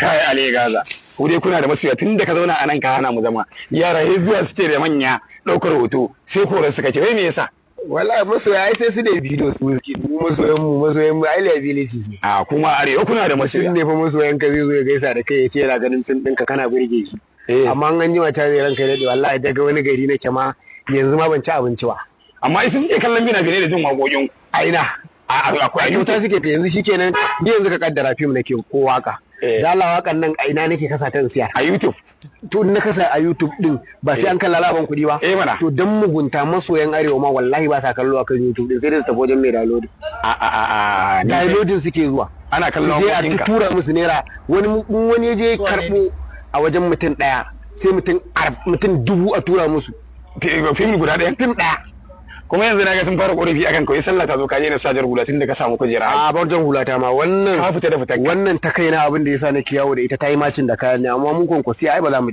kai ale gaza ku dai kuna da masoya tun da ka zauna a nan ka hana mu zama yara ya zuwa suke da manya ɗaukar hoto sai koran suka ce wai me yasa wallahi masoya ai sai su da bidiyo su masoyan mu ai liabilities ne a kuma arewa kuna da masoya ne fa masoyan ka zai zo ya gaisa da kai ya ce yana ganin tun ɗinka kana burge shi amma an ji mata zai ranka daɗe wallahi daga wani gari nake ma yanzu ma ban ci abinci ba amma isu suke kallon bina-binai da jin waƙoƙin aina akwai ayyuta suke ta yanzu shikenan ni yanzu ka kaddara fim nake ko waka da Allah wakan nan a ina nake kasa ta siya a YouTube to na kasa a YouTube din ba sai an kalla laban kuɗi ba mana to dan mugunta masoyan arewa ma wallahi ba sa kallo akan YouTube din sai da ta wajen mai download downloading suke zuwa ana kallon je a tura musu naira wani ya je karbo a wajen mutum daya sai mutum 1000 a tura musu fim guda ɗaya fim ɗaya kuma yanzu na ga sun fara korafi akan kawai sallah ta zo ka je na sajar hula tun da ka samu kujera a barjan hula ta ma wannan ka fita da fitan wannan ta kaina abin da yasa nake yawo da ita ta yi macin da kayan ne amma mun konkosi ai ba za mu